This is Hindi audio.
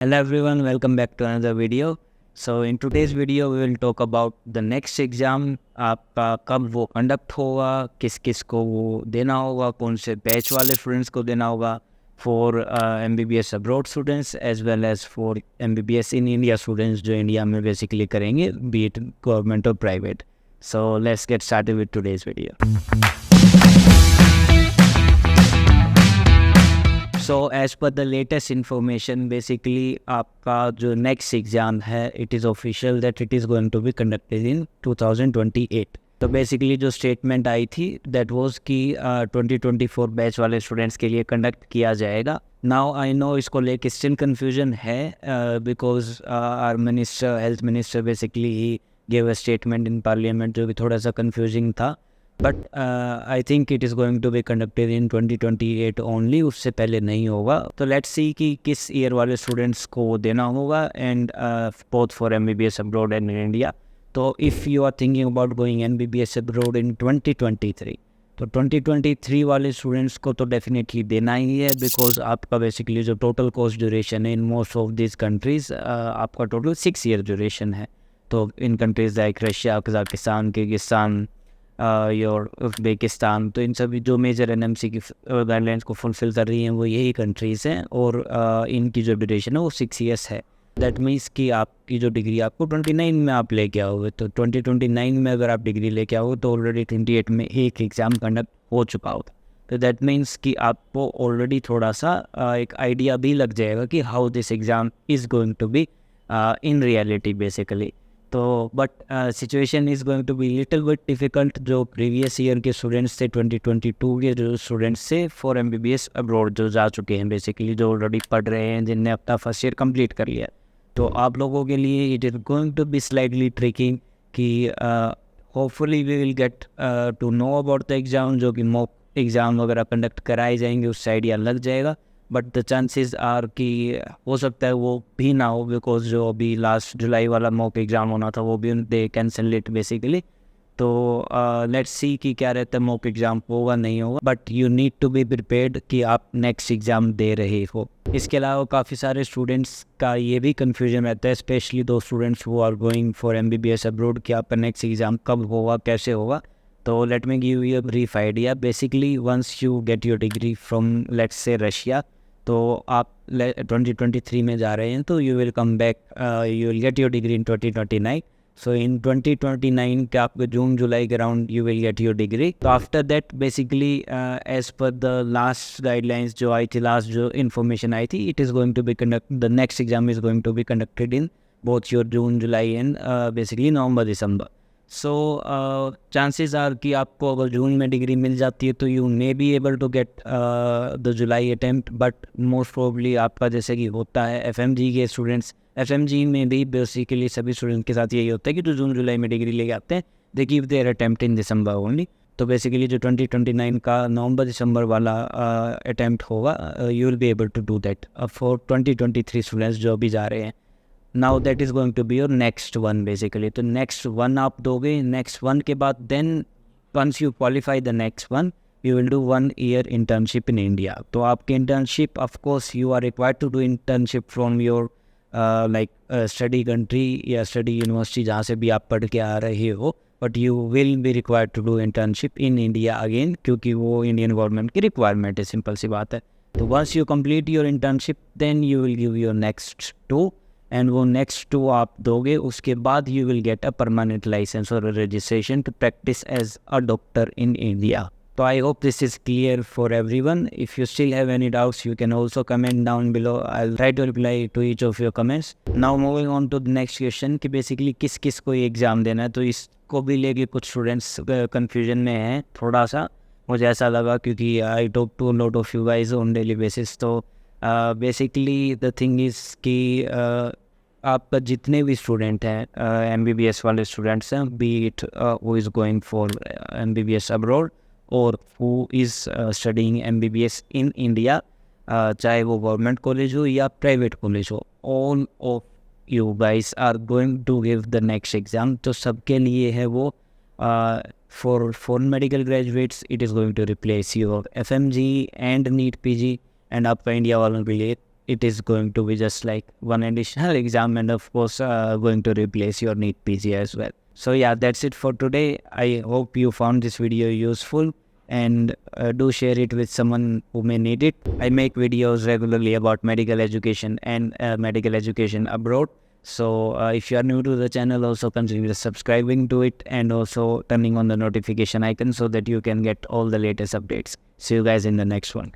Hello everyone, welcome back to another video. So in today's video we will talk about the next exam. आपका कब वो कंडक्ट होगा, किस किस को वो देना होगा, कौन से बैच वाले स्टूडेंट्स को देना होगा for MBBS abroad students as well as for MBBS in India students जो इंडिया में बेसिकली करेंगे, बी इट गवर्नमेंट और private. So let's get started with today's video. So as per the latest information basically आपका जो नेक्स्ट एग्ज़ाम है it is official that it is going to be conducted in 2028. तो बेसिकली जो स्टेटमेंट आई थी दैट वाज कि 2024 बैच वाले स्टूडेंट्स के लिए कंडक्ट किया जाएगा. नाउ आई नो इसको लेके स्टिल कन्फ्यूजन है because our minister health minister basically ही gave a statement in parliament जो भी थोड़ा सा कन्फ्यूजिंग था. But I think it is going to be conducted in 2028 only, उससे पहले नहीं होगा. तो लेट्स सी कि किस ईयर वाले स्टूडेंट्स को वो देना होगा and both for MBBS abroad and in India. तो if you are thinking about going MBBS abroad in 2023 तो 2023 वाले स्टूडेंट्स को तो डेफिनेटली देना ही है बिकॉज आपका बेसिकली जो टोटल कोर्स ड्यूरेशन है in most of this countries आपका टोटल 6 ईयर ड्यूरेशन है. तो in countries like Russia, Kazakhstan, Kyrgyzstan, और उज़्बेकिस्तान, तो इन सभी जो मेजर NMC की गाइडलाइंस को फुलफ़िल कर रही हैं वो यही कंट्रीज़ हैं और इनकी जो ड्यूरेशन है वो 6 ईयर्स है. दैट मीन्स कि आपकी जो डिग्री आपको 29 में आप लेके आओगे, तो 2029 में अगर आप डिग्री लेके आओगे तो ऑलरेडी 28 में एक एग्ज़ाम कंडक्ट हो चुका होगा. तो दैट मीन्स कि आपको ऑलरेडी थोड़ा सा एक आइडिया भी लग जाएगा कि how this exam is going to be in reality basically. तो but situation is going to be little bit difficult. जो प्रीवियस ईयर के स्टूडेंट्स थे 2022 के जो स्टूडेंट्स थे फॉर MBBS अब्रॉड जो जा चुके हैं बेसिकली, जो ऑलरेडी पढ़ रहे हैं, जिनने अपना फर्स्ट ईयर कंप्लीट कर लिया, तो आप लोगों के लिए it is going to be slightly tricky कि hopefully we will get to know about the exam, जो कि मॉक एग्ज़ाम वगैरह कंडक्ट कराए जाएंगे, उससे आइडिया लग जाएगा. बट द चांसेस आर कि हो सकता है वो भी ना हो बिकॉज जो अभी लास्ट जुलाई वाला मॉक एग्ज़ाम होना था वो भी दे कैंसिल इट बेसिकली. तो लेट्स सी कि क्या रहता है, मॉक एग्ज़ाम होगा नहीं होगा, but you need to be prepared कि आप नेक्स्ट एग्ज़ाम दे रहे हो. इसके अलावा काफ़ी सारे स्टूडेंट्स का ये भी कन्फ्यूजन रहता है, specially to students who are going for MBBS abroad कि आपका नेक्स्ट एग्ज़ाम कब होगा, कैसे होगा. तो let me give you a brief idea. Basically once you get your degree from let's say Russia, तो आप 2023 में जा रहे हैं, तो you will come back, you will get your degree in 2029. So in 2029 के आपके जून जुलाई के around you will get your degree. तो after that basically as per the last guidelines जो आई थी, लास्ट जो इन्फॉर्मेशन आई थी, it is going to be conduct the next exam is going to be conducted in both your June July and basically November December. So chances are कि आपको अगर जून में डिग्री मिल जाती है तो you may be able to get the July attempt. But most probably आपका जैसे कि होता है FMG के स्टूडेंट्स, FMG में भी बेसिकली सभी स्टूडेंट्स के साथ यही होता है कि जो जून जुलाई में डिग्री लेके आते हैं they give their attempt in December only. तो बेसिकली जो 2029 का नवंबर दिसंबर वाला अटैम्प्ट होगा you will be able to do that for 2023 students जो अभी जा रहे हैं. Now that is going to be your next one basically. तो नेक्स्ट वन आप दोगे, नेक्स्ट वन के बाद then once you qualify the next one you will do 1 year internship in India. तो आपकी internship of course you are required to do internship from your like study country या स्टडी यूनिवर्सिटी जहाँ से भी आप पढ़ के आ रहे हो, but you will be required to do internship in India again, क्योंकि वो इंडियन गवर्नमेंट की रिक्वायरमेंट है, सिंपल सी बात है. तो once you complete your internship then you will give your next 2 and वो नेक्स्ट 2 आप दोगे, उसके बाद you will get a permanent licence और registration to practise as a doctor in India. So I hope this is clear for everyone. If you still have any doubts, you can also comment down below. I'll try to reply to each of your comments. Now moving on to the next question कि basically किस किस को ये एग्ज़ाम देना है. तो इसको भी लेके कुछ स्टूडेंट्स कन्फ्यूजन में हैं थोड़ा सा, मुझे ऐसा लगा, क्योंकि I talk to lot of you guys on daily basis. तो बेसिकली द थिंग इज़ कि आपका जितने भी स्टूडेंट हैं MBBS वाले स्टूडेंट्स हैं, be it who is going for MBBS abroad और who is studying MBBS in India, चाहे वो गवर्नमेंट कॉलेज हो या प्राइवेट कॉलेज हो, all of you guys are going to give the next exam. तो सबके लिए है वो for medical graduates it is going to replace your FMG and NEET PG, and आपका इंडिया वालों के लिए it is going to be just like one additional exam, and of course going to replace your NEET PG as well. So yeah, that's it for today. I hope you found this video useful, and do share it with someone who may need it. I make videos regularly about medical education and medical education abroad. So if you are new to the channel, also consider subscribing to it and also turning on the notification icon so that you can get all the latest updates. See you guys in the next one.